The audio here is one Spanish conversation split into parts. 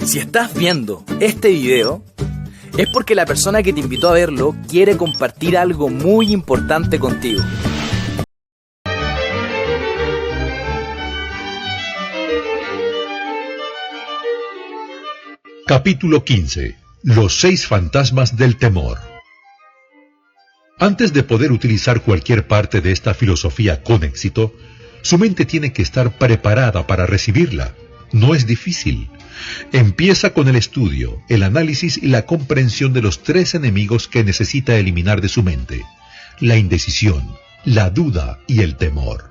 Si estás viendo este video, es porque la persona que te invitó a verlo quiere compartir algo muy importante contigo. Capítulo 15. Los 6 fantasmas del temor. Antes de poder utilizar cualquier parte de esta filosofía con éxito, su mente tiene que estar preparada para recibirla. No es difícil. Empieza con el estudio, el análisis y la comprensión de los 3 enemigos que necesita eliminar de su mente: la indecisión, la duda y el temor.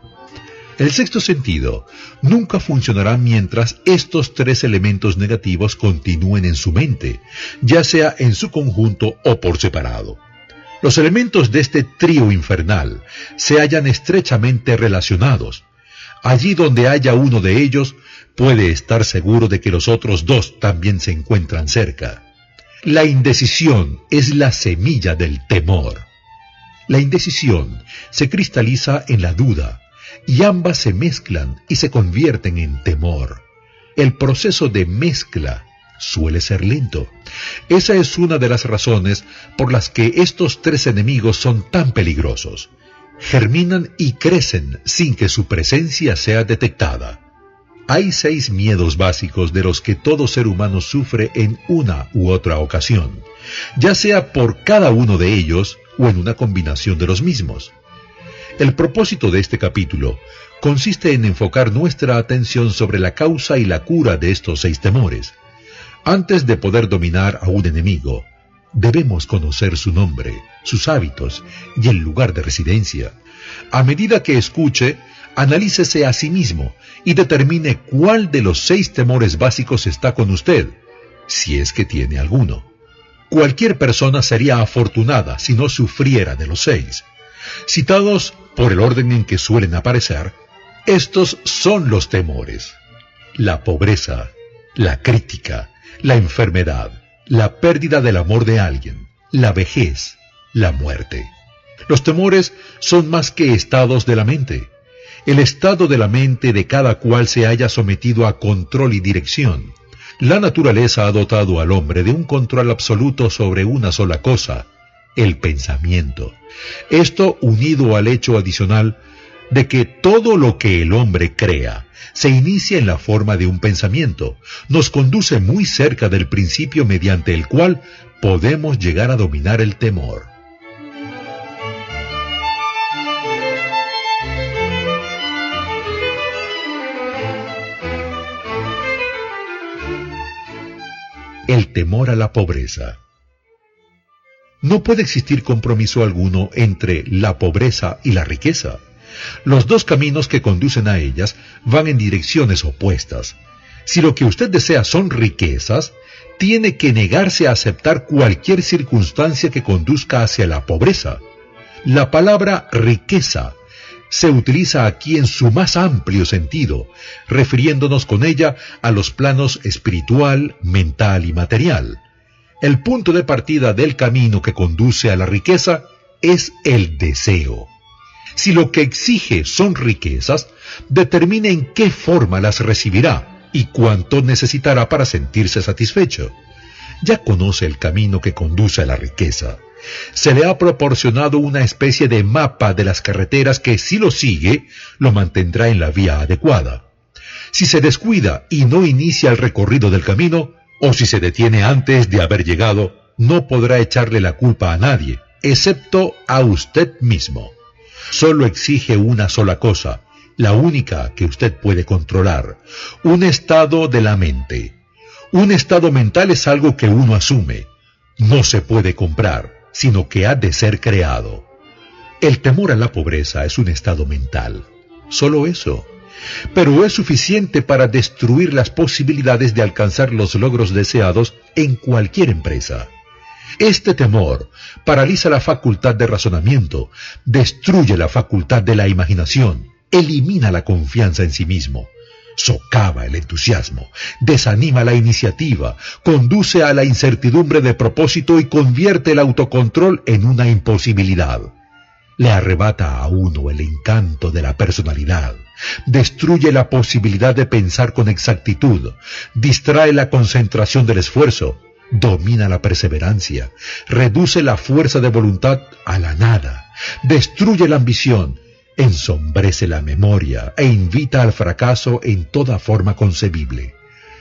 El sexto sentido nunca funcionará mientras estos 3 elementos negativos continúen en su mente, ya sea en su conjunto o por separado. Los elementos de este trío infernal se hallan estrechamente relacionados. Allí donde haya uno de ellos, puede estar seguro de que los otros 2 también se encuentran cerca. La indecisión es la semilla del temor. La indecisión se cristaliza en la duda, y ambas se mezclan y se convierten en temor. El proceso de mezcla suele ser lento. Esa es una de las razones por las que estos 3 enemigos son tan peligrosos. Germinan y crecen sin que su presencia sea detectada. Hay 6 miedos básicos de los que todo ser humano sufre en una u otra ocasión, ya sea por cada uno de ellos o en una combinación de los mismos. El propósito de este capítulo consiste en enfocar nuestra atención sobre la causa y la cura de estos 6 temores. Antes de poder dominar a un enemigo, debemos conocer su nombre, sus hábitos y el lugar de residencia. A medida que escuche, analícese a sí mismo y determine cuál de los 6 temores básicos está con usted, si es que tiene alguno. Cualquier persona sería afortunada si no sufriera de los 6. Citados por el orden en que suelen aparecer, estos son los temores: la pobreza, la crítica, la enfermedad, la pérdida del amor de alguien, la vejez, la muerte. Los temores son más que estados de la mente. El estado de la mente de cada cual se haya sometido a control y dirección. La naturaleza ha dotado al hombre de un control absoluto sobre una sola cosa: el pensamiento. Esto unido al hecho adicional de que todo lo que el hombre crea se inicia en la forma de un pensamiento, nos conduce muy cerca del principio mediante el cual podemos llegar a dominar el temor. El temor a la pobreza. No puede existir compromiso alguno entre la pobreza y la riqueza. Los 2 caminos que conducen a ellas van en direcciones opuestas. Si lo que usted desea son riquezas, tiene que negarse a aceptar cualquier circunstancia que conduzca hacia la pobreza. La palabra riqueza se utiliza aquí en su más amplio sentido, refiriéndonos con ella a los planos espiritual, mental y material. El punto de partida del camino que conduce a la riqueza es el deseo. Si lo que exige son riquezas, determine en qué forma las recibirá y cuánto necesitará para sentirse satisfecho. Ya conoce el camino que conduce a la riqueza. Se le ha proporcionado una especie de mapa de las carreteras que, si lo sigue, lo mantendrá en la vía adecuada. Si se descuida y no inicia el recorrido del camino, o si se detiene antes de haber llegado, no podrá echarle la culpa a nadie, excepto a usted mismo. Solo exige una sola cosa, la única que usted puede controlar: un estado de la mente. Un estado mental es algo que uno asume. No se puede comprar, sino que ha de ser creado. El temor a la pobreza es un estado mental. Solo eso. Pero es suficiente para destruir las posibilidades de alcanzar los logros deseados en cualquier empresa. Este temor paraliza la facultad de razonamiento, destruye la facultad de la imaginación, elimina la confianza en sí mismo, socava el entusiasmo, desanima la iniciativa, conduce a la incertidumbre de propósito y convierte el autocontrol en una imposibilidad. le arrebata a uno el encanto de la personalidad, destruye la posibilidad de pensar con exactitud, distrae la concentración del esfuerzo, domina la perseverancia, reduce la fuerza de voluntad a la nada, destruye la ambición, ensombrece la memoria e invita al fracaso en toda forma concebible.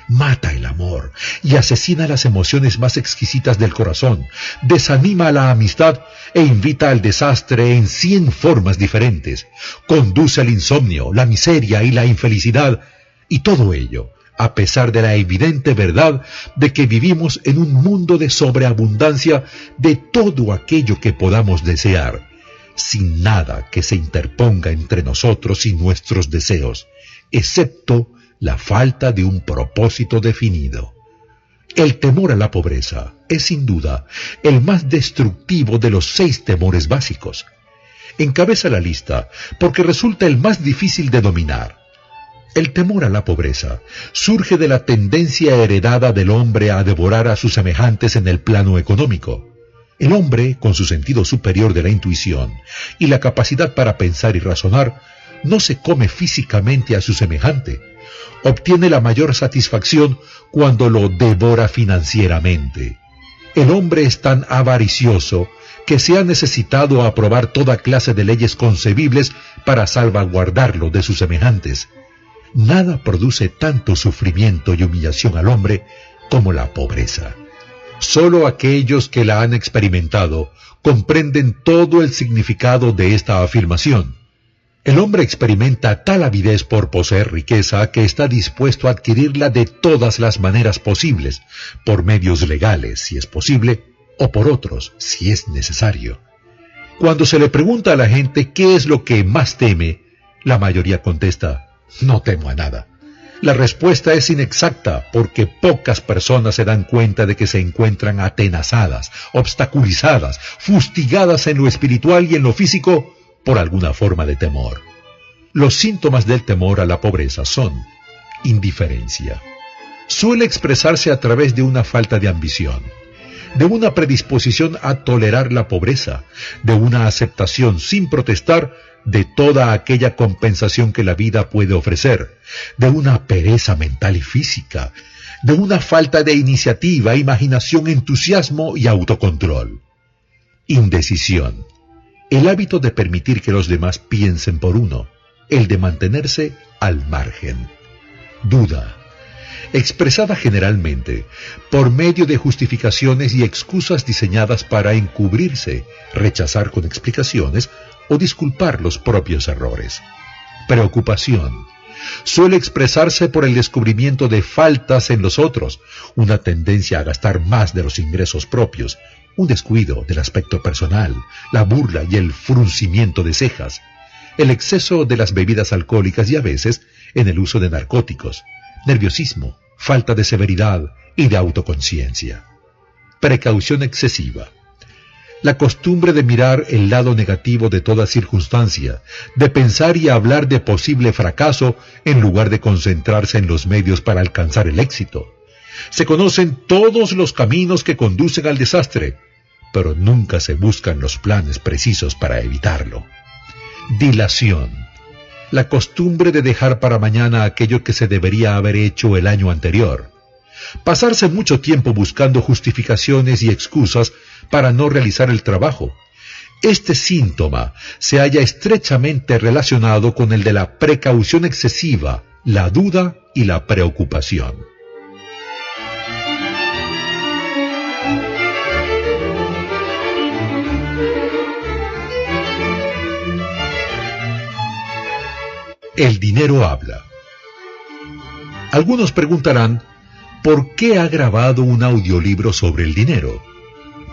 Mata el amor y asesina las emociones más exquisitas del corazón, desanima a la amistad e invita al desastre en 100 formas diferentes, conduce al insomnio, la miseria y la infelicidad, y todo ello a pesar de la evidente verdad de que vivimos en un mundo de sobreabundancia de todo aquello que podamos desear, sin nada que se interponga entre nosotros y nuestros deseos, excepto la falta de un propósito definido. El temor a la pobreza es sin duda el más destructivo de los 6 temores básicos. Encabeza la lista porque resulta el más difícil de dominar. El temor a la pobreza surge de la tendencia heredada del hombre a devorar a sus semejantes en el plano económico. El hombre, con su sentido superior de la intuición y la capacidad para pensar y razonar, no se come físicamente a su semejante. Obtiene la mayor satisfacción cuando lo devora financieramente. El hombre es tan avaricioso que se ha necesitado aprobar toda clase de leyes concebibles para salvaguardarlo de sus semejantes. Nada produce tanto sufrimiento y humillación al hombre como la pobreza. Solo aquellos que la han experimentado comprenden todo el significado de esta afirmación. El hombre experimenta tal avidez por poseer riqueza que está dispuesto a adquirirla de todas las maneras posibles, por medios legales, si es posible, o por otros, si es necesario. Cuando se le pregunta a la gente qué es lo que más teme, la mayoría contesta: no temo a nada. La respuesta es inexacta porque pocas personas se dan cuenta de que se encuentran atenazadas, obstaculizadas, fustigadas en lo espiritual y en lo físico por alguna forma de temor. Los síntomas del temor a la pobreza son indiferencia. Suele expresarse a través de una falta de ambición, de una predisposición a tolerar la pobreza, de una aceptación sin protestar de toda aquella compensación que la vida puede ofrecer, de una pereza mental y física, de una falta de iniciativa, imaginación, entusiasmo y autocontrol. Indecisión. El hábito de permitir que los demás piensen por uno, el de mantenerse al margen. Duda. Expresada generalmente por medio de justificaciones y excusas diseñadas para encubrirse, rechazar con explicaciones o disculpar los propios errores. Preocupación. Suele expresarse por el descubrimiento de faltas en los otros, una tendencia a gastar más de los ingresos propios, un descuido del aspecto personal, la burla y el fruncimiento de cejas, el exceso de las bebidas alcohólicas y a veces en el uso de narcóticos, nerviosismo, falta de severidad y de autoconciencia. Precaución excesiva. La costumbre de mirar el lado negativo de toda circunstancia, de pensar y hablar de posible fracaso en lugar de concentrarse en los medios para alcanzar el éxito. Se conocen todos los caminos que conducen al desastre, pero nunca se buscan los planes precisos para evitarlo. Dilación. La costumbre de dejar para mañana aquello que se debería haber hecho el año anterior. Pasarse mucho tiempo buscando justificaciones y excusas para no realizar el trabajo. Este síntoma se halla estrechamente relacionado con el de la precaución excesiva, la duda y la preocupación. El dinero habla. Algunos preguntarán, ¿por qué ha grabado un audiolibro sobre el dinero?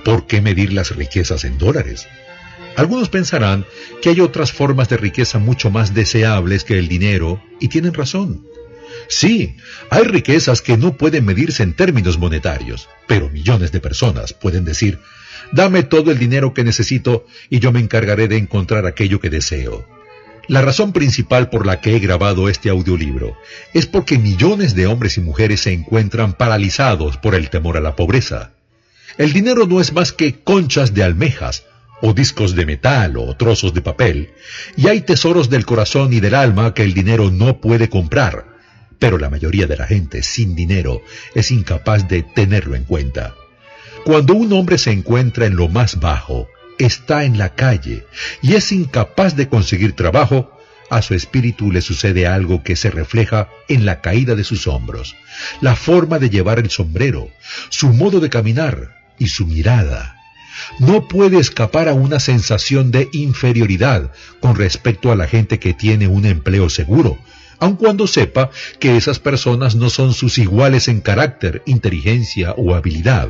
¿Por qué medir las riquezas en dólares? Algunos pensarán que hay otras formas de riqueza mucho más deseables que el dinero, y tienen razón. Sí, hay riquezas que no pueden medirse en términos monetarios, pero millones de personas pueden decir, dame todo el dinero que necesito y yo me encargaré de encontrar aquello que deseo. La razón principal por la que he grabado este audiolibro es porque millones de hombres y mujeres se encuentran paralizados por el temor a la pobreza. El dinero no es más que conchas de almejas o discos de metal o trozos de papel, y hay tesoros del corazón y del alma que el dinero no puede comprar, pero la mayoría de la gente sin dinero es incapaz de tenerlo en cuenta. Cuando un hombre se encuentra en lo más bajo, está en la calle y es incapaz de conseguir trabajo, a su espíritu le sucede algo que se refleja en la caída de sus hombros, la forma de llevar el sombrero, su modo de caminar y su mirada. No puede escapar a una sensación de inferioridad con respecto a la gente que tiene un empleo seguro, aun cuando sepa que esas personas no son sus iguales en carácter, inteligencia o habilidad.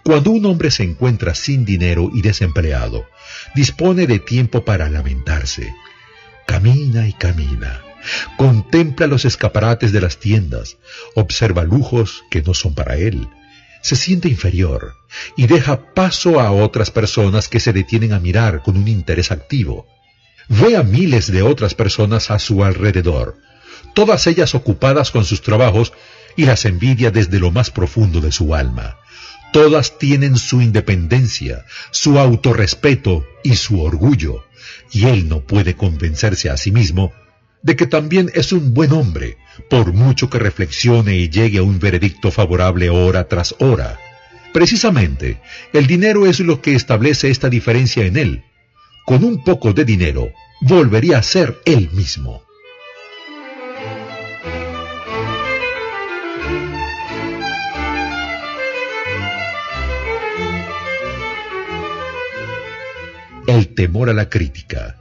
Cuando un hombre se encuentra sin dinero y desempleado, dispone de tiempo para lamentarse. Camina y camina, contempla los escaparates de las tiendas, observa lujos que no son para él, se siente inferior y deja paso a otras personas que se detienen a mirar con un interés activo. Ve a miles de otras personas a su alrededor, todas ellas ocupadas con sus trabajos, y las envidia desde lo más profundo de su alma. Todas tienen su independencia, su autorrespeto y su orgullo, y él no puede convencerse a sí mismo de que también es un buen hombre, por mucho que reflexione y llegue a un veredicto favorable hora tras hora. Precisamente, el dinero es lo que establece esta diferencia en él. Con un poco de dinero, volvería a ser él mismo. El temor a la crítica.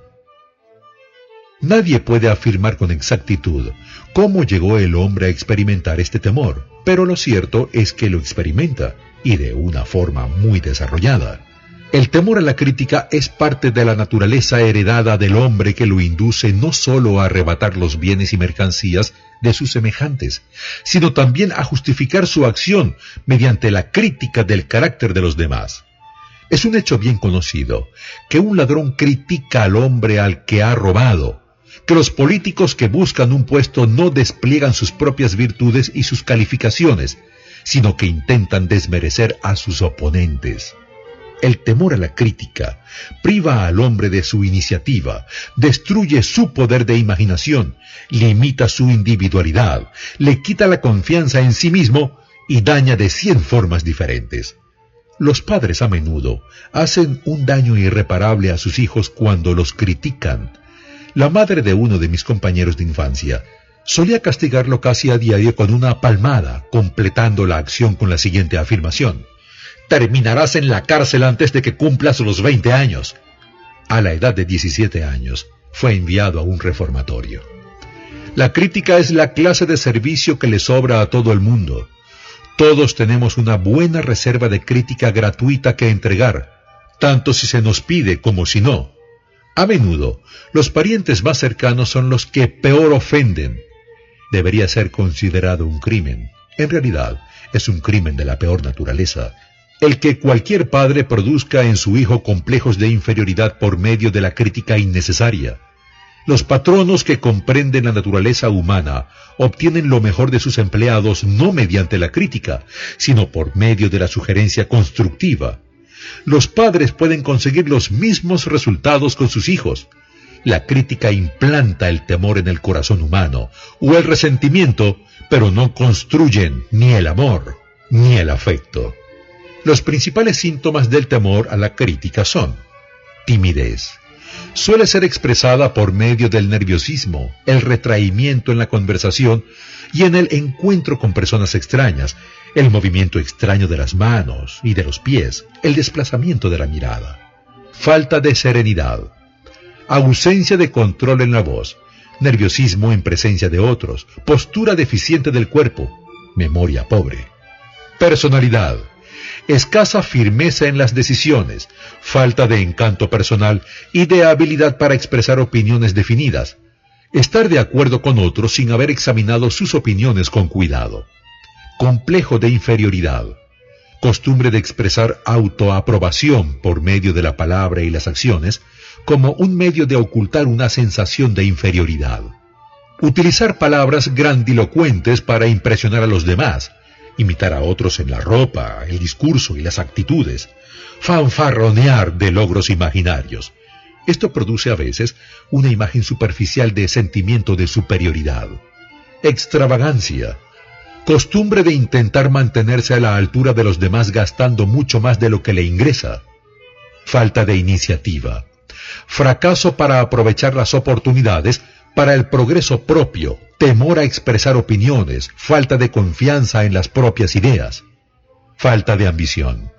Nadie puede afirmar con exactitud cómo llegó el hombre a experimentar este temor, pero lo cierto es que lo experimenta, y de una forma muy desarrollada. El temor a la crítica es parte de la naturaleza heredada del hombre que lo induce no solo a arrebatar los bienes y mercancías de sus semejantes, sino también a justificar su acción mediante la crítica del carácter de los demás. Es un hecho bien conocido que un ladrón critica al hombre al que ha robado, que los políticos que buscan un puesto no despliegan sus propias virtudes y sus calificaciones, sino que intentan desmerecer a sus oponentes. El temor a la crítica priva al hombre de su iniciativa, destruye su poder de imaginación, limita su individualidad, le quita la confianza en sí mismo y daña de 100 formas diferentes. Los padres a menudo hacen un daño irreparable a sus hijos cuando los critican. La madre de uno de mis compañeros de infancia solía castigarlo casi a diario con una palmada, completando la acción con la siguiente afirmación: «Terminarás en la cárcel antes de que cumplas los 20 años». A la edad de 17 años, fue enviado a un reformatorio. La crítica es la clase de servicio que le sobra a todo el mundo. Todos tenemos una buena reserva de crítica gratuita que entregar, tanto si se nos pide como si no. A menudo, los parientes más cercanos son los que peor ofenden. Debería ser considerado un crimen. En realidad, es un crimen de la peor naturaleza, el que cualquier padre produzca en su hijo complejos de inferioridad por medio de la crítica innecesaria. Los patronos que comprenden la naturaleza humana obtienen lo mejor de sus empleados no mediante la crítica, sino por medio de la sugerencia constructiva. Los padres pueden conseguir los mismos resultados con sus hijos. La crítica implanta el temor en el corazón humano, o el resentimiento, pero no construyen ni el amor, ni el afecto. Los principales síntomas del temor a la crítica son: timidez. Suele ser expresada por medio del nerviosismo, el retraimiento en la conversación y en el encuentro con personas extrañas, el movimiento extraño de las manos y de los pies, el desplazamiento de la mirada. Falta de serenidad, ausencia de control en la voz, nerviosismo en presencia de otros, postura deficiente del cuerpo, memoria pobre. Personalidad, escasa firmeza en las decisiones, falta de encanto personal y de habilidad para expresar opiniones definidas, estar de acuerdo con otros sin haber examinado sus opiniones con cuidado. Complejo de inferioridad, costumbre de expresar autoaprobación por medio de la palabra y las acciones como un medio de ocultar una sensación de inferioridad. Utilizar palabras grandilocuentes para impresionar a los demás, imitar a otros en la ropa, el discurso y las actitudes, fanfarronear de logros imaginarios. Esto produce a veces una imagen superficial de sentimiento de superioridad. Extravagancia. Costumbre de intentar mantenerse a la altura de los demás gastando mucho más de lo que le ingresa. Falta de iniciativa. Fracaso para aprovechar las oportunidades para el progreso propio. Temor a expresar opiniones. Falta de confianza en las propias ideas. Falta de ambición.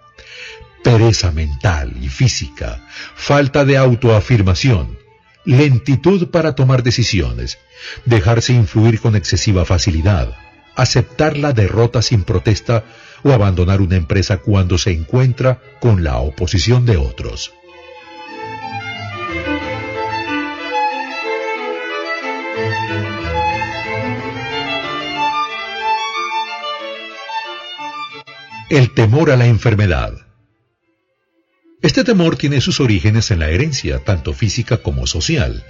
Pereza mental y física, falta de autoafirmación, lentitud para tomar decisiones, dejarse influir con excesiva facilidad, aceptar la derrota sin protesta o abandonar una empresa cuando se encuentra con la oposición de otros. El temor a la enfermedad. Este temor tiene sus orígenes en la herencia, tanto física como social.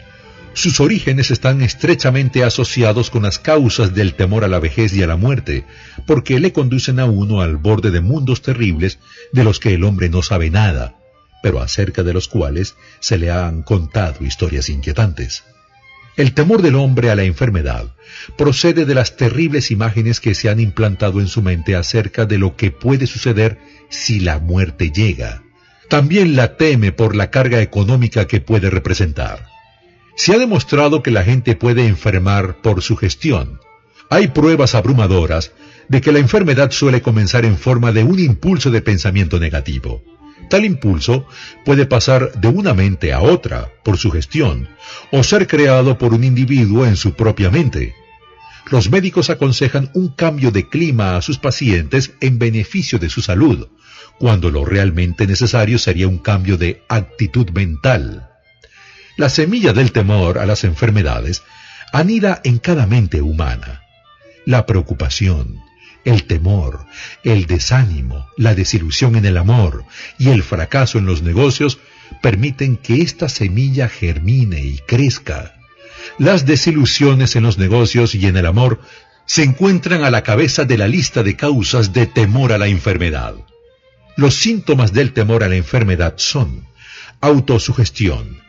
Sus orígenes están estrechamente asociados con las causas del temor a la vejez y a la muerte, porque le conducen a uno al borde de mundos terribles de los que el hombre no sabe nada, pero acerca de los cuales se le han contado historias inquietantes. El temor del hombre a la enfermedad procede de las terribles imágenes que se han implantado en su mente acerca de lo que puede suceder si la muerte llega. También la teme por la carga económica que puede representar. Se ha demostrado que la gente puede enfermar por sugestión. Hay pruebas abrumadoras de que la enfermedad suele comenzar en forma de un impulso de pensamiento negativo. Tal impulso puede pasar de una mente a otra por sugestión o ser creado por un individuo en su propia mente. Los médicos aconsejan un cambio de clima a sus pacientes en beneficio de su salud, cuando lo realmente necesario sería un cambio de actitud mental. La semilla del temor a las enfermedades anida en cada mente humana. La preocupación, el temor, el desánimo, la desilusión en el amor y el fracaso en los negocios permiten que esta semilla germine y crezca. Las desilusiones en los negocios y en el amor se encuentran a la cabeza de la lista de causas de temor a la enfermedad. Los síntomas del temor a la enfermedad son autosugestión,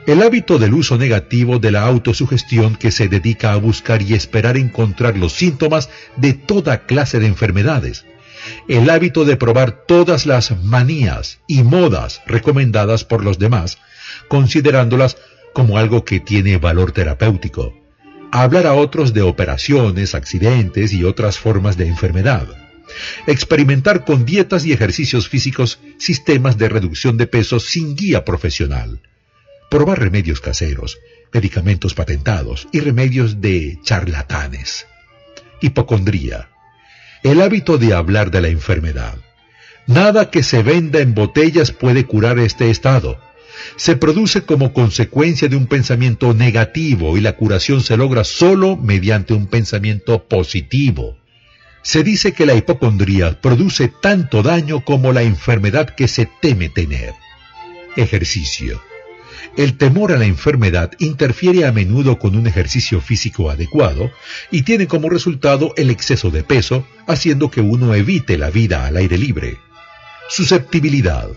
el hábito del uso negativo de la autosugestión que se dedica a buscar y esperar encontrar los síntomas de toda clase de enfermedades, el hábito de probar todas las manías y modas recomendadas por los demás, considerándolas como algo que tiene valor terapéutico, hablar a otros de operaciones, accidentes y otras formas de enfermedad, experimentar con dietas y ejercicios físicos sistemas de reducción de peso sin guía profesional, probar remedios caseros, medicamentos patentados y remedios de charlatanes. Hipocondría, el hábito de hablar de la enfermedad. Nada que se venda en botellas puede curar este estado. Se produce como consecuencia de un pensamiento negativo y la curación se logra solo mediante un pensamiento positivo. Se dice que la hipocondría produce tanto daño como la enfermedad que se teme tener. Ejercicio. El temor a la enfermedad interfiere a menudo con un ejercicio físico adecuado y tiene como resultado el exceso de peso, haciendo que uno evite la vida al aire libre. Susceptibilidad.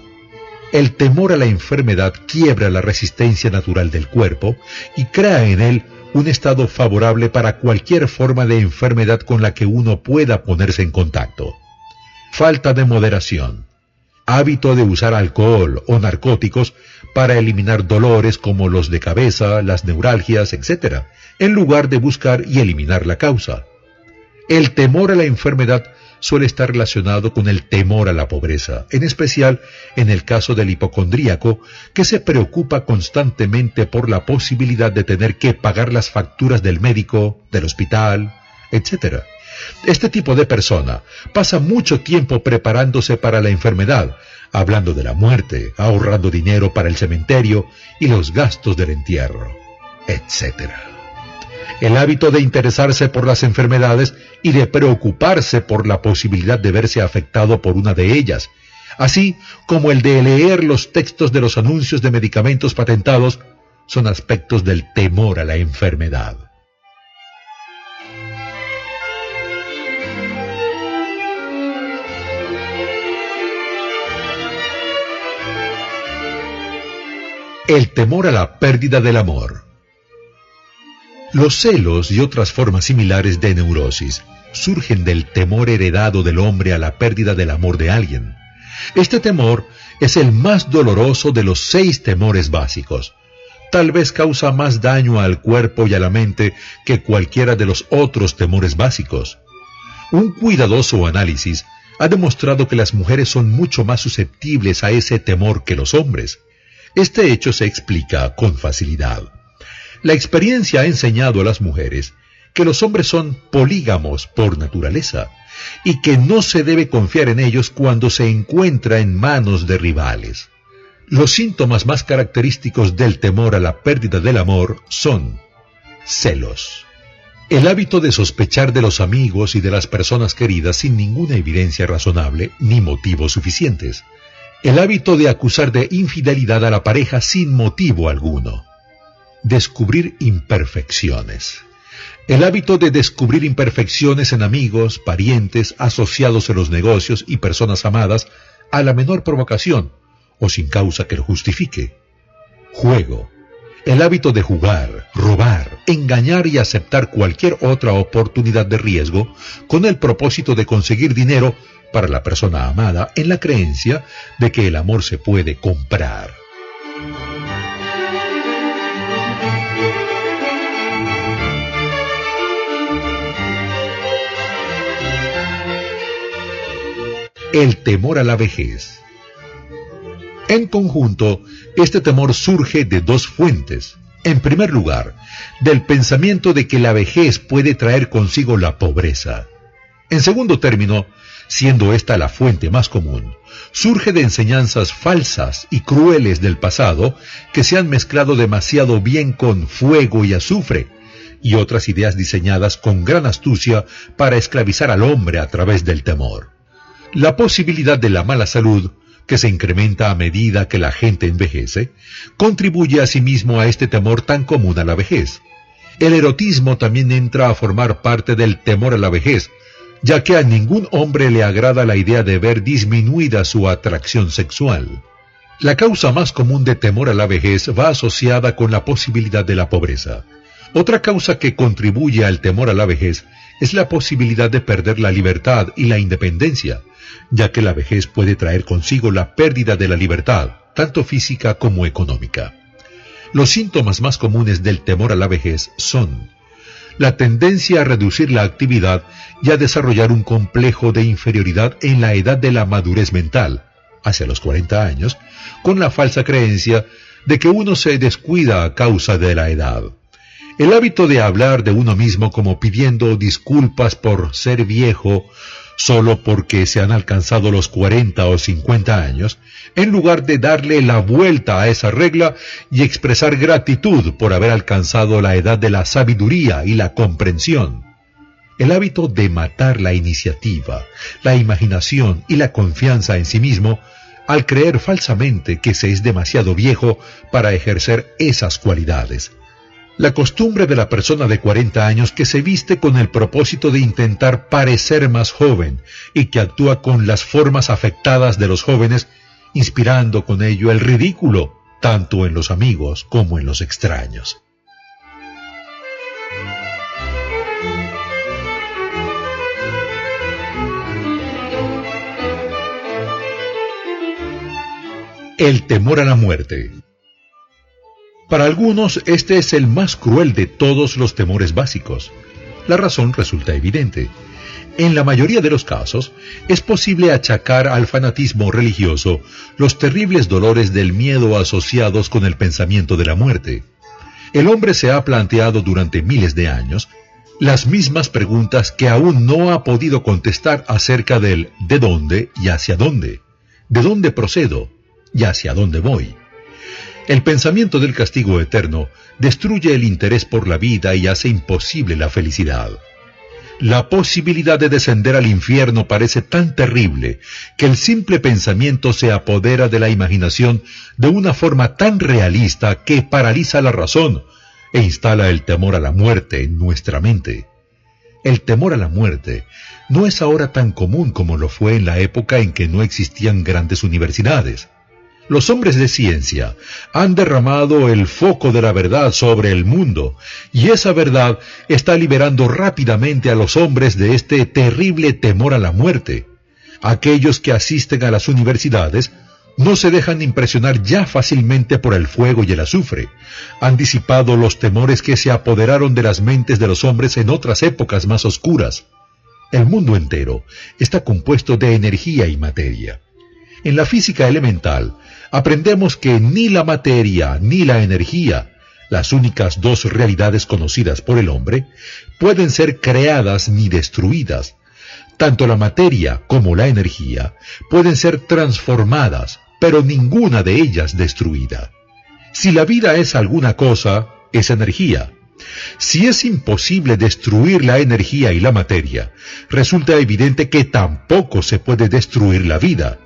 El temor a la enfermedad quiebra la resistencia natural del cuerpo y crea en él un estado favorable para cualquier forma de enfermedad con la que uno pueda ponerse en contacto. Falta de moderación. Hábito de usar alcohol o narcóticos para eliminar dolores como los de cabeza, las neuralgias, etc., en lugar de buscar y eliminar la causa. El temor a la enfermedad suele estar relacionado con el temor a la pobreza, en especial en el caso del hipocondríaco, que se preocupa constantemente por la posibilidad de tener que pagar las facturas del médico, del hospital, etc. Este tipo de persona pasa mucho tiempo preparándose para la enfermedad, hablando de la muerte, ahorrando dinero para el cementerio y los gastos del entierro, etc. El hábito de interesarse por las enfermedades y de preocuparse por la posibilidad de verse afectado por una de ellas, así como el de leer los textos de los anuncios de medicamentos patentados, son aspectos del temor a la enfermedad. El temor a la pérdida del amor. Los celos y otras formas similares de neurosis surgen del temor heredado del hombre a la pérdida del amor de alguien. Este temor es el más doloroso de los 6 temores básicos. Tal vez causa más daño al cuerpo y a la mente que cualquiera de los otros temores básicos. Un cuidadoso análisis ha demostrado que las mujeres son mucho más susceptibles a ese temor que los hombres. Este hecho se explica con facilidad. La experiencia ha enseñado a las mujeres que los hombres son polígamos por naturaleza y que no se debe confiar en ellos cuando se encuentra en manos de rivales. Los síntomas más característicos del temor a la pérdida del amor son celos. El hábito de sospechar de los amigos y de las personas queridas sin ninguna evidencia razonable ni motivos suficientes. El hábito de acusar de infidelidad a la pareja sin motivo alguno. Descubrir imperfecciones. El hábito de descubrir imperfecciones en amigos, parientes, asociados en los negocios y personas amadas a la menor provocación o sin causa que lo justifique. Juego. El hábito de jugar, robar, engañar y aceptar cualquier otra oportunidad de riesgo con el propósito de conseguir dinero para la persona amada en la creencia de que el amor se puede comprar. El temor a la vejez. En conjunto, este temor surge de 2 fuentes. En primer lugar, del pensamiento de que la vejez puede traer consigo la pobreza. En segundo término, siendo esta la fuente más común, surge de enseñanzas falsas y crueles del pasado que se han mezclado demasiado bien con fuego y azufre, y otras ideas diseñadas con gran astucia para esclavizar al hombre a través del temor. La posibilidad de la mala salud, que se incrementa a medida que la gente envejece, contribuye asimismo a este temor tan común a la vejez. El erotismo también entra a formar parte del temor a la vejez, ya que a ningún hombre le agrada la idea de ver disminuida su atracción sexual. La causa más común de temor a la vejez va asociada con la posibilidad de la pobreza. Otra causa que contribuye al temor a la vejez es la posibilidad de perder la libertad y la independencia, ya que la vejez puede traer consigo la pérdida de la libertad, tanto física como económica. Los síntomas más comunes del temor a la vejez son la tendencia a reducir la actividad y a desarrollar un complejo de inferioridad en la edad de la madurez mental, hacia los 40 años, con la falsa creencia de que uno se descuida a causa de la edad. El hábito de hablar de uno mismo como pidiendo disculpas por ser viejo solo porque se han alcanzado los 40 o 50 años, en lugar de darle la vuelta a esa regla y expresar gratitud por haber alcanzado la edad de la sabiduría y la comprensión. El hábito de matar la iniciativa, la imaginación y la confianza en sí mismo al creer falsamente que se es demasiado viejo para ejercer esas cualidades. La costumbre de la persona de 40 años que se viste con el propósito de intentar parecer más joven y que actúa con las formas afectadas de los jóvenes, inspirando con ello el ridículo, tanto en los amigos como en los extraños. El temor a la muerte. Para algunos, este es el más cruel de todos los temores básicos. La razón resulta evidente. En la mayoría de los casos, es posible achacar al fanatismo religioso los terribles dolores del miedo asociados con el pensamiento de la muerte. El hombre se ha planteado durante miles de años las mismas preguntas que aún no ha podido contestar acerca del ¿de dónde y hacia dónde? ¿De dónde procedo y hacia dónde voy? El pensamiento del castigo eterno destruye el interés por la vida y hace imposible la felicidad. La posibilidad de descender al infierno parece tan terrible que el simple pensamiento se apodera de la imaginación de una forma tan realista que paraliza la razón e instala el temor a la muerte en nuestra mente. El temor a la muerte no es ahora tan común como lo fue en la época en que no existían grandes universidades. Los hombres de ciencia han derramado el foco de la verdad sobre el mundo, y esa verdad está liberando rápidamente a los hombres de este terrible temor a la muerte. Aquellos que asisten a las universidades no se dejan impresionar ya fácilmente por el fuego y el azufre. Han disipado los temores que se apoderaron de las mentes de los hombres en otras épocas más oscuras. El mundo entero está compuesto de energía y materia. En la física elemental, aprendemos que ni la materia ni la energía, las únicas dos realidades conocidas por el hombre, pueden ser creadas ni destruidas. Tanto la materia como la energía pueden ser transformadas, pero ninguna de ellas destruida. Si la vida es alguna cosa, es energía. Si es imposible destruir la energía y la materia, resulta evidente que tampoco se puede destruir la vida.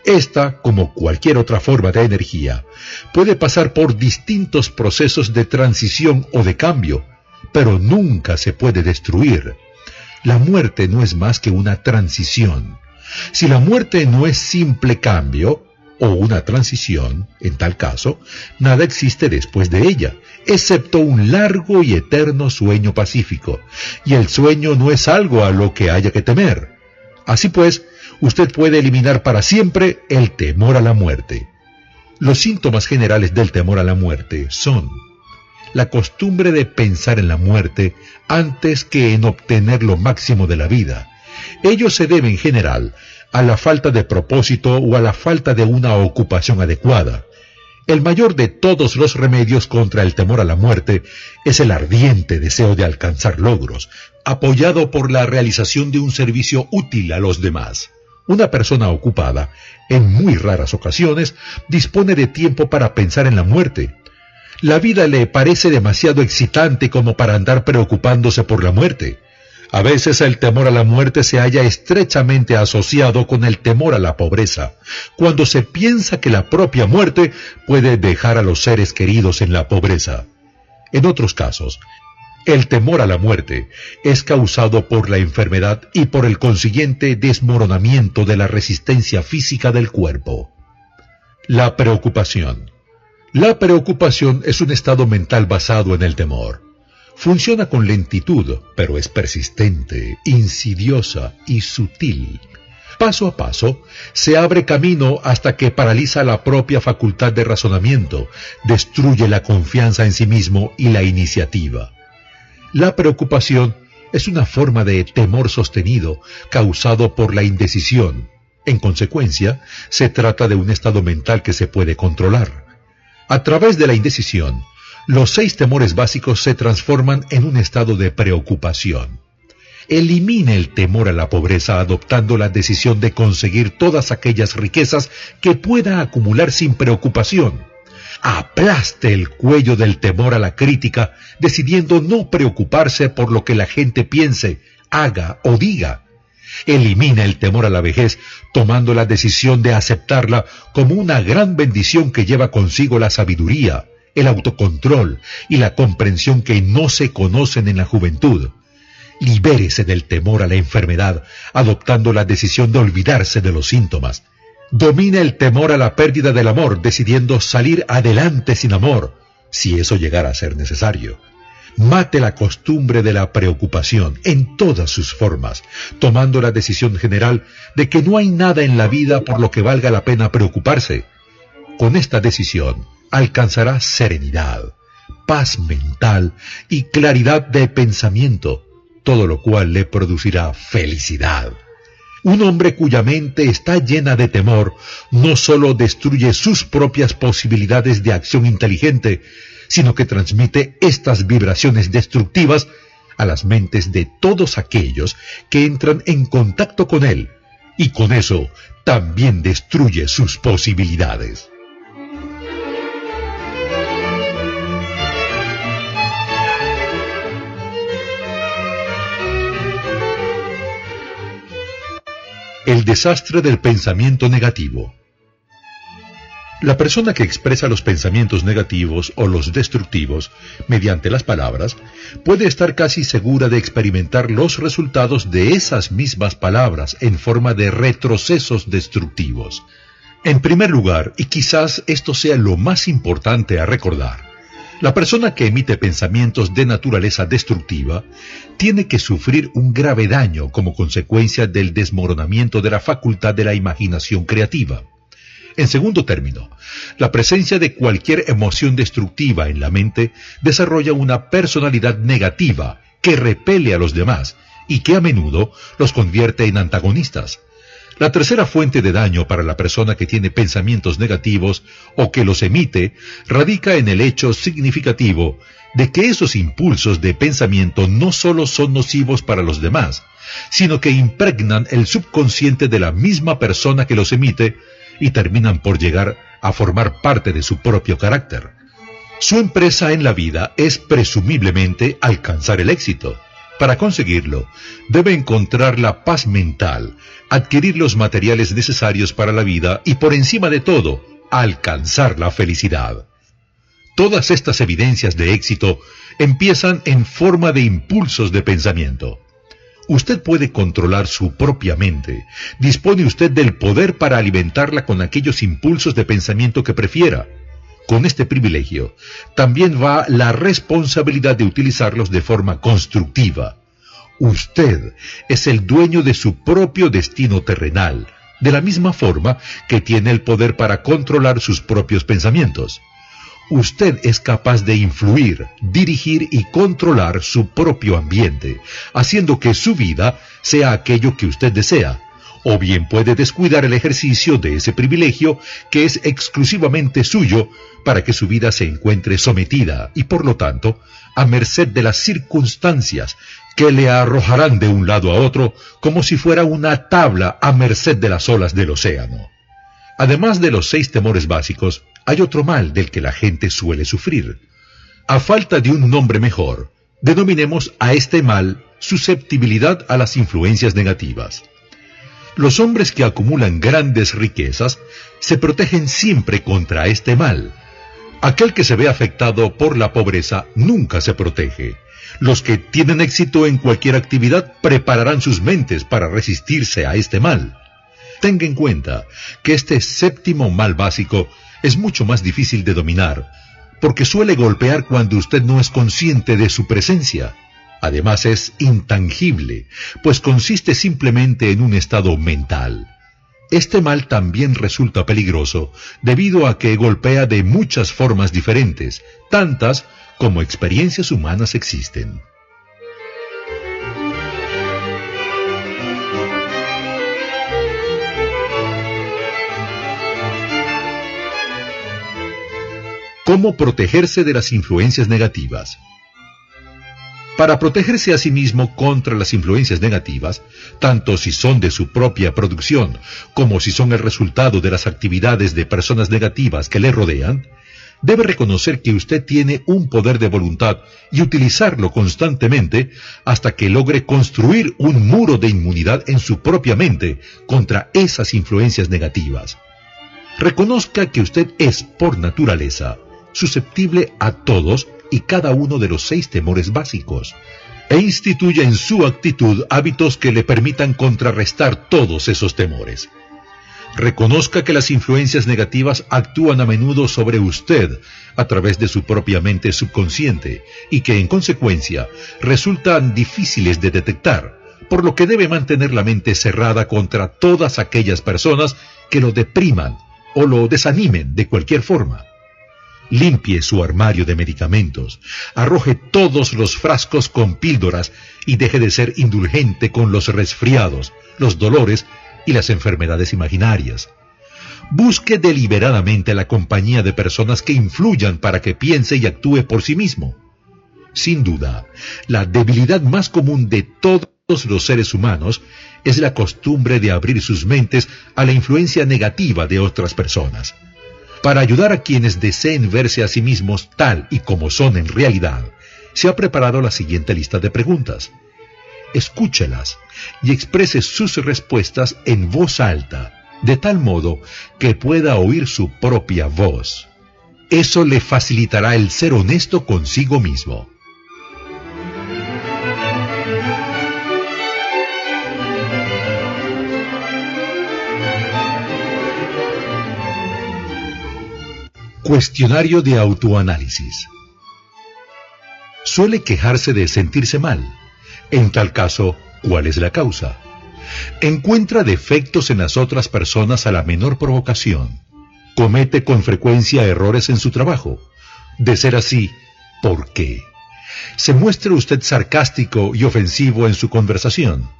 Esta, como cualquier otra forma de energía, puede pasar por distintos procesos de transición o de cambio, pero nunca se puede destruir. La muerte no es más que una transición. Si la muerte no es simple cambio, o una transición, en tal caso, nada existe después de ella, excepto un largo y eterno sueño pacífico, y el sueño no es algo a lo que haya que temer. Así pues, usted puede eliminar para siempre el temor a la muerte. Los síntomas generales del temor a la muerte son la costumbre de pensar en la muerte antes que en obtener lo máximo de la vida. Ello se debe en general a la falta de propósito o a la falta de una ocupación adecuada. El mayor de todos los remedios contra el temor a la muerte es el ardiente deseo de alcanzar logros, apoyado por la realización de un servicio útil a los demás. Una persona ocupada, en muy raras ocasiones, dispone de tiempo para pensar en la muerte. La vida le parece demasiado excitante como para andar preocupándose por la muerte. A veces el temor a la muerte se halla estrechamente asociado con el temor a la pobreza, cuando se piensa que la propia muerte puede dejar a los seres queridos en la pobreza. En otros casos, el temor a la muerte es causado por la enfermedad y por el consiguiente desmoronamiento de la resistencia física del cuerpo. La preocupación. La preocupación es un estado mental basado en el temor. Funciona con lentitud, pero es persistente, insidiosa y sutil. Paso a paso, se abre camino hasta que paraliza la propia facultad de razonamiento, destruye la confianza en sí mismo y la iniciativa. La preocupación es una forma de temor sostenido, causado por la indecisión. En consecuencia, se trata de un estado mental que se puede controlar. A través de la indecisión, los 6 temores básicos se transforman en un estado de preocupación. Elimine el temor a la pobreza adoptando la decisión de conseguir todas aquellas riquezas que pueda acumular sin preocupación. Aplaste el cuello del temor a la crítica, decidiendo no preocuparse por lo que la gente piense, haga o diga. Elimina el temor a la vejez, tomando la decisión de aceptarla como una gran bendición que lleva consigo la sabiduría, el autocontrol y la comprensión que no se conocen en la juventud. Libérese del temor a la enfermedad, adoptando la decisión de olvidarse de los síntomas. Domina el temor a la pérdida del amor, decidiendo salir adelante sin amor, si eso llegara a ser necesario. Mate la costumbre de la preocupación en todas sus formas, tomando la decisión general de que no hay nada en la vida por lo que valga la pena preocuparse. Con esta decisión, alcanzará serenidad, paz mental y claridad de pensamiento, todo lo cual le producirá felicidad. Un hombre cuya mente está llena de temor no solo destruye sus propias posibilidades de acción inteligente, sino que transmite estas vibraciones destructivas a las mentes de todos aquellos que entran en contacto con él, y con eso también destruye sus posibilidades. El desastre del pensamiento negativo. La persona que expresa los pensamientos negativos o los destructivos mediante las palabras puede estar casi segura de experimentar los resultados de esas mismas palabras en forma de retrocesos destructivos. En primer lugar, y quizás esto sea lo más importante a recordar, la persona que emite pensamientos de naturaleza destructiva tiene que sufrir un grave daño como consecuencia del desmoronamiento de la facultad de la imaginación creativa. En segundo término, la presencia de cualquier emoción destructiva en la mente desarrolla una personalidad negativa que repele a los demás y que a menudo los convierte en antagonistas. La tercera fuente de daño para la persona que tiene pensamientos negativos o que los emite radica en el hecho significativo de que esos impulsos de pensamiento no solo son nocivos para los demás, sino que impregnan el subconsciente de la misma persona que los emite y terminan por llegar a formar parte de su propio carácter. Su empresa en la vida es presumiblemente alcanzar el éxito. Para conseguirlo, debe encontrar la paz mental, adquirir los materiales necesarios para la vida y, por encima de todo, alcanzar la felicidad. Todas estas evidencias de éxito empiezan en forma de impulsos de pensamiento. Usted puede controlar su propia mente. Dispone usted del poder para alimentarla con aquellos impulsos de pensamiento que prefiera. Con este privilegio, también va la responsabilidad de utilizarlos de forma constructiva. Usted es el dueño de su propio destino terrenal, de la misma forma que tiene el poder para controlar sus propios pensamientos. Usted es capaz de influir, dirigir y controlar su propio ambiente, haciendo que su vida sea aquello que usted desea. O bien puede descuidar el ejercicio de ese privilegio que es exclusivamente suyo para que su vida se encuentre sometida y, por lo tanto, a merced de las circunstancias que le arrojarán de un lado a otro como si fuera una tabla a merced de las olas del océano. Además de los 6 temores básicos, hay otro mal del que la gente suele sufrir. A falta de un nombre mejor, denominemos a este mal susceptibilidad a las influencias negativas. Los hombres que acumulan grandes riquezas se protegen siempre contra este mal. Aquel que se ve afectado por la pobreza nunca se protege. Los que tienen éxito en cualquier actividad prepararán sus mentes para resistirse a este mal. Tenga en cuenta que este 7º mal básico es mucho más difícil de dominar, porque suele golpear cuando usted no es consciente de su presencia. Además es intangible, pues consiste simplemente en un estado mental. Este mal también resulta peligroso debido a que golpea de muchas formas diferentes, tantas como experiencias humanas existen. ¿Cómo protegerse de las influencias negativas? Para protegerse a sí mismo contra las influencias negativas, tanto si son de su propia producción como si son el resultado de las actividades de personas negativas que le rodean, debe reconocer que usted tiene un poder de voluntad y utilizarlo constantemente hasta que logre construir un muro de inmunidad en su propia mente contra esas influencias negativas. Reconozca que usted es, por naturaleza, susceptible a todos y cada uno de los 6 temores básicos, e instituya en su actitud hábitos que le permitan contrarrestar todos esos temores. Reconozca que las influencias negativas actúan a menudo sobre usted a través de su propia mente subconsciente y que en consecuencia resultan difíciles de detectar, por lo que debe mantener la mente cerrada contra todas aquellas personas que lo depriman o lo desanimen de cualquier forma. Limpie su armario de medicamentos, arroje todos los frascos con píldoras y deje de ser indulgente con los resfriados, los dolores y las enfermedades imaginarias. Busque deliberadamente la compañía de personas que influyan para que piense y actúe por sí mismo. Sin duda, la debilidad más común de todos los seres humanos es la costumbre de abrir sus mentes a la influencia negativa de otras personas. Para ayudar a quienes deseen verse a sí mismos tal y como son en realidad, se ha preparado la siguiente lista de preguntas. Escúchelas y exprese sus respuestas en voz alta, de tal modo que pueda oír su propia voz. Eso le facilitará el ser honesto consigo mismo. Cuestionario de autoanálisis. Suele quejarse de sentirse mal. En tal caso, ¿cuál es la causa? Encuentra defectos en las otras personas a la menor provocación. Comete con frecuencia errores en su trabajo. De ser así, ¿por qué? ¿Se muestra usted sarcástico y ofensivo en su conversación?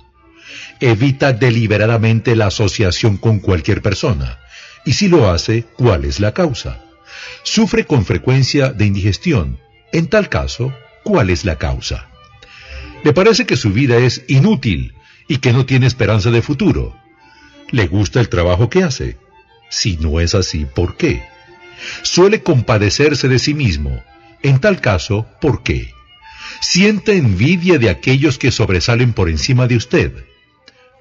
Evita deliberadamente la asociación con cualquier persona. Y si lo hace, ¿cuál es la causa? Sufre con frecuencia de indigestión. En tal caso, ¿cuál es la causa? Le parece que su vida es inútil y que no tiene esperanza de futuro. ¿Le gusta el trabajo que hace? Si no es así, ¿por qué? Suele compadecerse de sí mismo. En tal caso, ¿por qué? Siente envidia de aquellos que sobresalen por encima de usted.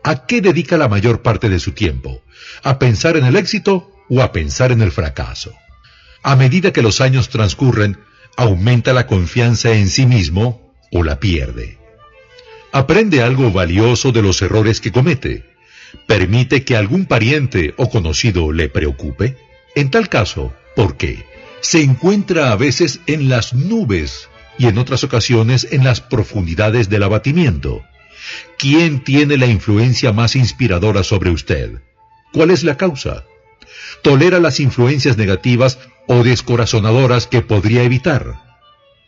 ¿A qué dedica la mayor parte de su tiempo? ¿A pensar en el éxito o a pensar en el fracaso? A medida que los años transcurren, ¿aumenta la confianza en sí mismo o la pierde? ¿Aprende algo valioso de los errores que comete? ¿Permite que algún pariente o conocido le preocupe? En tal caso, ¿por qué? Se encuentra a veces en las nubes y en otras ocasiones en las profundidades del abatimiento. ¿Quién tiene la influencia más inspiradora sobre usted? ¿Cuál es la causa? ¿Tolera las influencias negativas o descorazonadoras que podría evitar?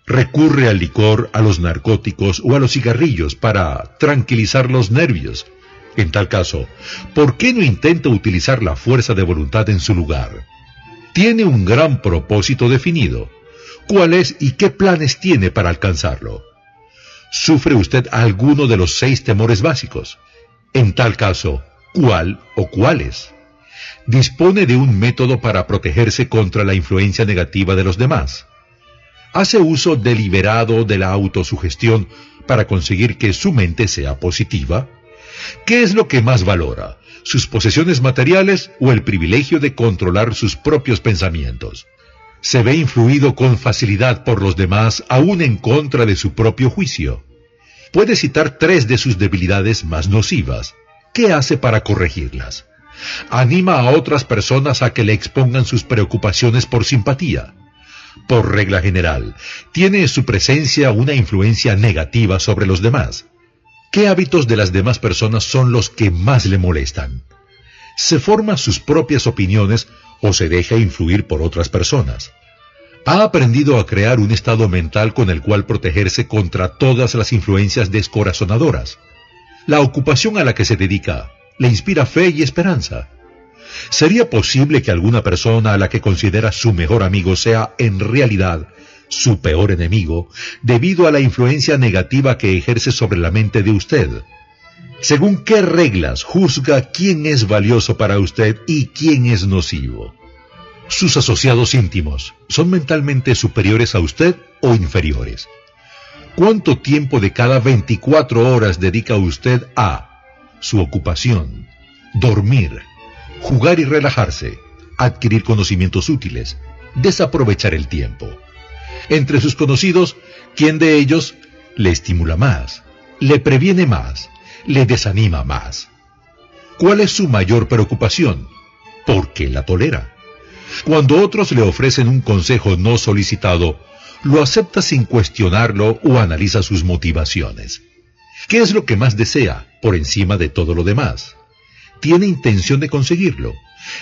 ¿Recurre al licor, a los narcóticos o a los cigarrillos para tranquilizar los nervios? En tal caso, ¿por qué no intenta utilizar la fuerza de voluntad en su lugar? Tiene un gran propósito definido. ¿Cuál es y qué planes tiene para alcanzarlo? ¿Sufre usted alguno de los 6 temores básicos? En tal caso, ¿cuál o cuáles? ¿Dispone de un método para protegerse contra la influencia negativa de los demás? ¿Hace uso deliberado de la autosugestión para conseguir que su mente sea positiva? ¿Qué es lo que más valora? ¿Sus posesiones materiales o el privilegio de controlar sus propios pensamientos? ¿Se ve influido con facilidad por los demás aún en contra de su propio juicio? Puede citar 3 de sus debilidades más nocivas. ¿Qué hace para corregirlas? ¿Anima a otras personas a que le expongan sus preocupaciones por simpatía? Por regla general, ¿tiene su presencia una influencia negativa sobre los demás? ¿Qué hábitos de las demás personas son los que más le molestan? ¿Se forma sus propias opiniones o se deja influir por otras personas? ¿Ha aprendido a crear un estado mental con el cual protegerse contra todas las influencias descorazonadoras? ¿La ocupación a la que se dedica le inspira fe y esperanza? ¿Sería posible que alguna persona a la que considera su mejor amigo sea en realidad su peor enemigo debido a la influencia negativa que ejerce sobre la mente de usted? ¿Según qué reglas juzga quién es valioso para usted y quién es nocivo? ¿Sus asociados íntimos son mentalmente superiores a usted o inferiores? ¿Cuánto tiempo de cada 24 horas dedica usted a su ocupación, dormir, jugar y relajarse, adquirir conocimientos útiles, desaprovechar el tiempo? Entre sus conocidos, ¿quién de ellos le estimula más, le previene más, le desanima más? ¿Cuál es su mayor preocupación? ¿Por qué la tolera? Cuando otros le ofrecen un consejo no solicitado, ¿lo acepta sin cuestionarlo o analiza sus motivaciones? ¿Qué es lo que más desea por encima de todo lo demás? ¿Tiene intención de conseguirlo?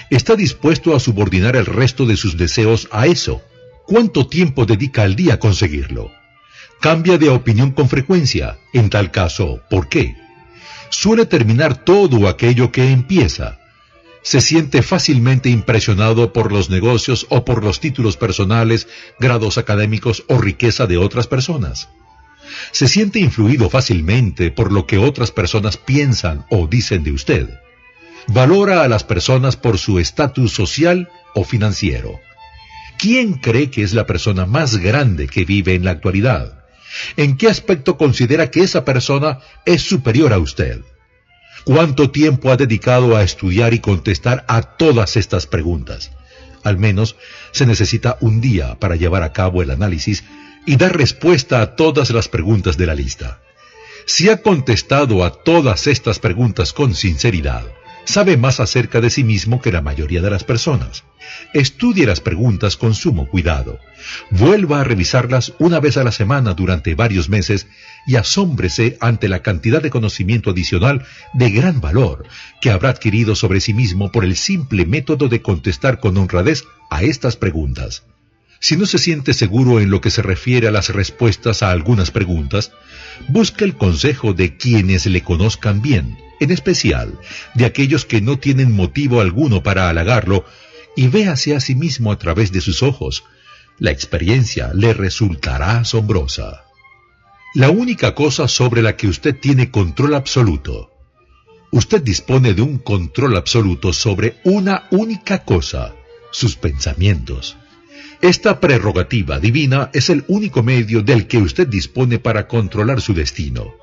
¿Está dispuesto a subordinar el resto de sus deseos a eso? ¿Cuánto tiempo dedica al día a conseguirlo? ¿Cambia de opinión con frecuencia? En tal caso, ¿por qué? ¿Suele terminar todo aquello que empieza? ¿Se siente fácilmente impresionado por los negocios o por los títulos personales, grados académicos o riqueza de otras personas? ¿Se siente influido fácilmente por lo que otras personas piensan o dicen de usted? ¿Valora a las personas por su estatus social o financiero? ¿Quién cree que es la persona más grande que vive en la actualidad? ¿En qué aspecto considera que esa persona es superior a usted? ¿Cuánto tiempo ha dedicado a estudiar y contestar a todas estas preguntas? Al menos se necesita un día para llevar a cabo el análisis y dar respuesta a todas las preguntas de la lista. Si ha contestado a todas estas preguntas con sinceridad, Sabe más acerca de sí mismo que la mayoría de las personas. Estudie las preguntas con sumo cuidado. Vuelva a revisarlas una vez a la semana durante varios meses y asómbrese ante la cantidad de conocimiento adicional de gran valor que habrá adquirido sobre sí mismo por el simple método de contestar con honradez a estas preguntas. Si no se siente seguro en lo que se refiere a las respuestas a algunas preguntas, busque el consejo de quienes le conozcan bien, en especial de aquellos que no tienen motivo alguno para halagarlo, y véase a sí mismo a través de sus ojos. La experiencia le resultará asombrosa. La única cosa sobre la que usted tiene control absoluto. Usted dispone de un control absoluto sobre una única cosa: sus pensamientos. Esta prerrogativa divina es el único medio del que usted dispone para controlar su destino.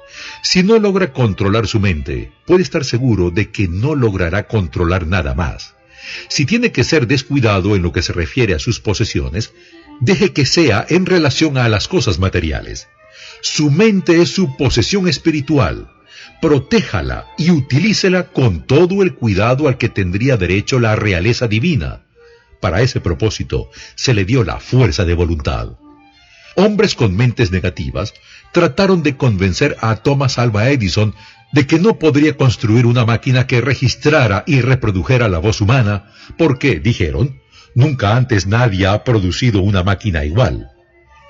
Si no logra controlar su mente, puede estar seguro de que no logrará controlar nada más. Si tiene que ser descuidado en lo que se refiere a sus posesiones, deje que sea en relación a las cosas materiales. Su mente es su posesión espiritual. Protéjala y utilícela con todo el cuidado al que tendría derecho la realeza divina. Para ese propósito se le dio la fuerza de voluntad. Hombres con mentes negativas trataron de convencer a Thomas Alva Edison de que no podría construir una máquina que registrara y reprodujera la voz humana, porque, dijeron, nunca antes nadie ha producido una máquina igual.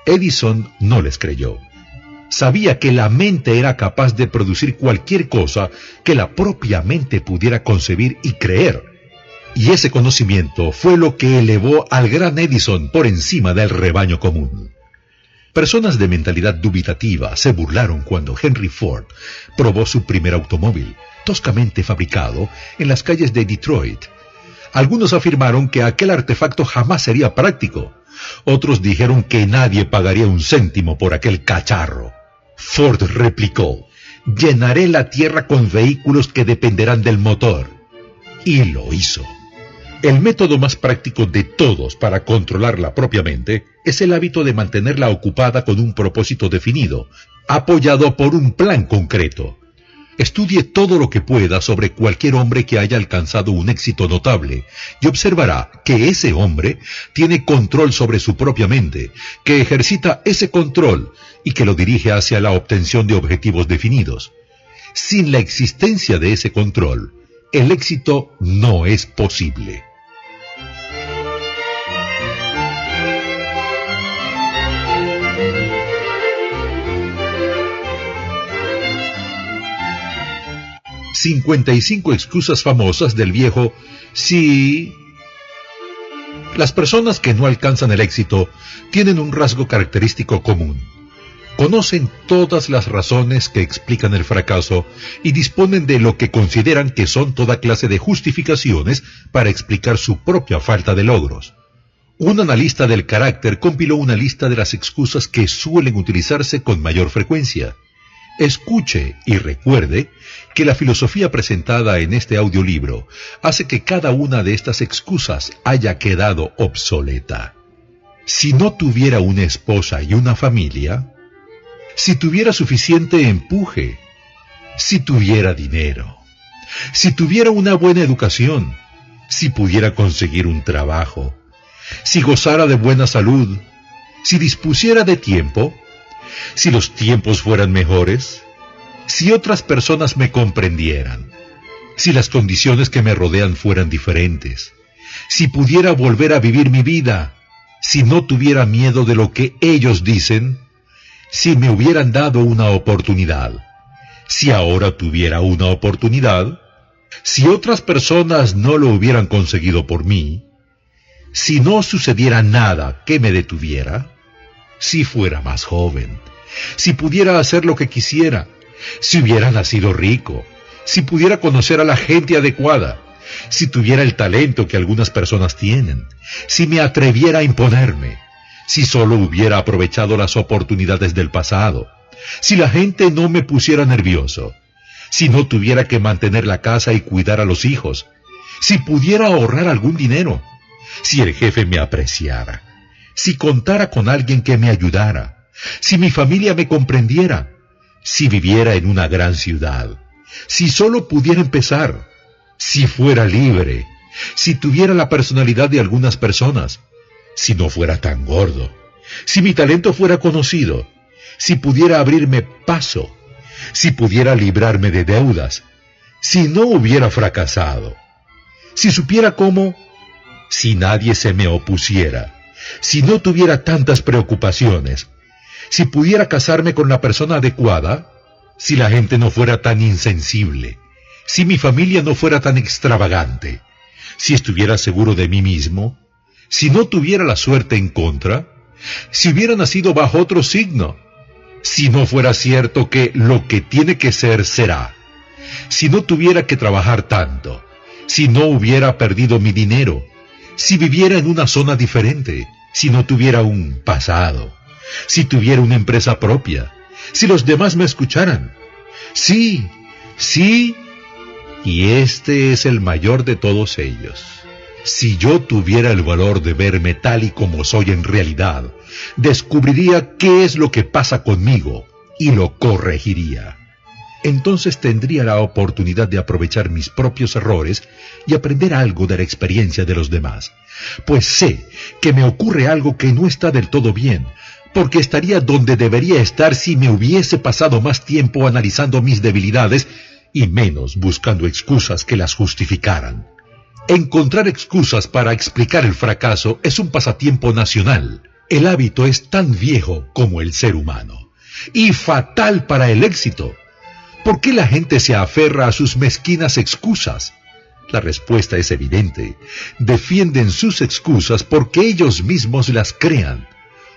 Edison no les creyó. Sabía que la mente era capaz de producir cualquier cosa que la propia mente pudiera concebir y creer. Y ese conocimiento fue lo que elevó al gran Edison por encima del rebaño común. Personas de mentalidad dubitativa se burlaron cuando Henry Ford probó su primer automóvil, toscamente fabricado, en las calles de Detroit. Algunos afirmaron que aquel artefacto jamás sería práctico. Otros dijeron que nadie pagaría un céntimo por aquel cacharro. Ford replicó: llenaré la tierra con vehículos que dependerán del motor. Y lo hizo. El método más práctico de todos para controlar la propia mente es el hábito de mantenerla ocupada con un propósito definido, apoyado por un plan concreto. Estudie todo lo que pueda sobre cualquier hombre que haya alcanzado un éxito notable y observará que ese hombre tiene control sobre su propia mente, que ejercita ese control y que lo dirige hacia la obtención de objetivos definidos. Sin la existencia de ese control, el éxito no es posible. «55 excusas famosas del viejo sí». Las personas que no alcanzan el éxito tienen un rasgo característico común. Conocen todas las razones que explican el fracaso y disponen de lo que consideran que son toda clase de justificaciones para explicar su propia falta de logros. Un analista del carácter compiló una lista de las excusas que suelen utilizarse con mayor frecuencia. Escuche y recuerde que la filosofía presentada en este audiolibro hace que cada una de estas excusas haya quedado obsoleta. Si no tuviera una esposa y una familia, si tuviera suficiente empuje, si tuviera dinero, si tuviera una buena educación, si pudiera conseguir un trabajo, si gozara de buena salud, si dispusiera de tiempo, si los tiempos fueran mejores, si otras personas me comprendieran, si las condiciones que me rodean fueran diferentes, si pudiera volver a vivir mi vida, si no tuviera miedo de lo que ellos dicen, si me hubieran dado una oportunidad, si ahora tuviera una oportunidad, si otras personas no lo hubieran conseguido por mí, si no sucediera nada que me detuviera, si fuera más joven, si pudiera hacer lo que quisiera, si hubiera nacido rico, si pudiera conocer a la gente adecuada, si tuviera el talento que algunas personas tienen, si me atreviera a imponerme, si solo hubiera aprovechado las oportunidades del pasado, si la gente no me pusiera nervioso, si no tuviera que mantener la casa y cuidar a los hijos, si pudiera ahorrar algún dinero, si el jefe me apreciara, si contara con alguien que me ayudara, si mi familia me comprendiera, si viviera en una gran ciudad, si solo pudiera empezar, Si fuera libre, si tuviera la personalidad de algunas personas, si no fuera tan gordo, si mi talento fuera conocido, si pudiera abrirme paso, si pudiera librarme de deudas, si no hubiera fracasado, si supiera cómo, si nadie se me opusiera, si no tuviera tantas preocupaciones, si pudiera casarme con la persona adecuada, si la gente no fuera tan insensible, si mi familia no fuera tan extravagante, si estuviera seguro de mí mismo, si no tuviera la suerte en contra, si hubiera nacido bajo otro signo, si no fuera cierto que lo que tiene que ser será, si no tuviera que trabajar tanto, si no hubiera perdido mi dinero, si viviera en una zona diferente, si no tuviera un pasado, si tuviera una empresa propia, si los demás me escucharan. Sí, sí, y este es el mayor de todos ellos. Si yo tuviera el valor de verme tal y como soy en realidad, descubriría qué es lo que pasa conmigo y lo corregiría. Entonces tendría la oportunidad de aprovechar mis propios errores y aprender algo de la experiencia de los demás. Pues sé que me ocurre algo que no está del todo bien, porque estaría donde debería estar si me hubiese pasado más tiempo analizando mis debilidades y menos buscando excusas que las justificaran. Encontrar excusas para explicar el fracaso es un pasatiempo nacional. El hábito es tan viejo como el ser humano y fatal para el éxito. ¿Por qué la gente se aferra a sus mezquinas excusas? La respuesta es evidente. Defienden sus excusas porque ellos mismos las crean.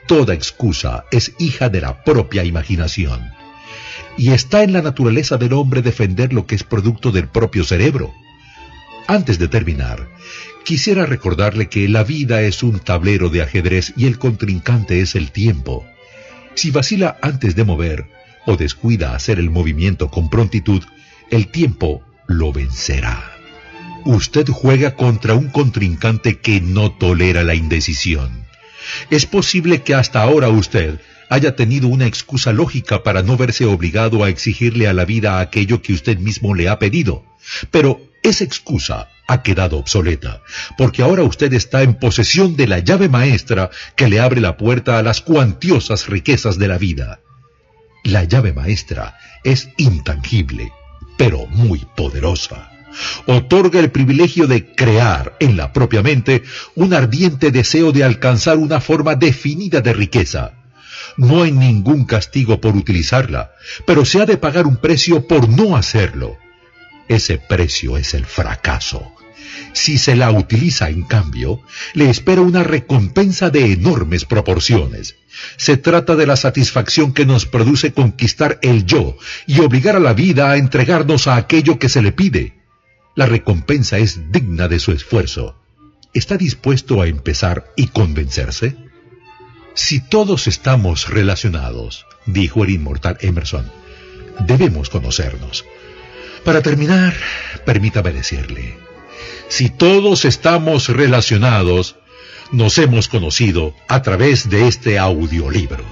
Toda excusa es hija de la propia imaginación. Y está en la naturaleza del hombre defender lo que es producto del propio cerebro. Antes de terminar, quisiera recordarle que la vida es un tablero de ajedrez y el contrincante es el tiempo. Si vacila antes de mover o descuida hacer el movimiento con prontitud, el tiempo lo vencerá. Usted juega contra un contrincante que no tolera la indecisión. Es posible que hasta ahora usted haya tenido una excusa lógica para no verse obligado a exigirle a la vida aquello que usted mismo le ha pedido, pero esa excusa ha quedado obsoleta, porque ahora usted está en posesión de la llave maestra que le abre la puerta a las cuantiosas riquezas de la vida. La llave maestra es intangible, pero muy poderosa. Otorga el privilegio de crear en la propia mente un ardiente deseo de alcanzar una forma definida de riqueza. No hay ningún castigo por utilizarla, pero se ha de pagar un precio por no hacerlo. Ese precio es el fracaso. Si se la utiliza, en cambio, le espera una recompensa de enormes proporciones. Se trata de la satisfacción que nos produce conquistar el yo y obligar a la vida a entregarnos a aquello que se le pide. La recompensa es digna de su esfuerzo. ¿Está dispuesto a empezar y convencerse? Si todos estamos relacionados, dijo el inmortal Emerson, debemos conocernos. Para terminar, permítame decirle, si todos estamos relacionados, nos hemos conocido a través de este audiolibro.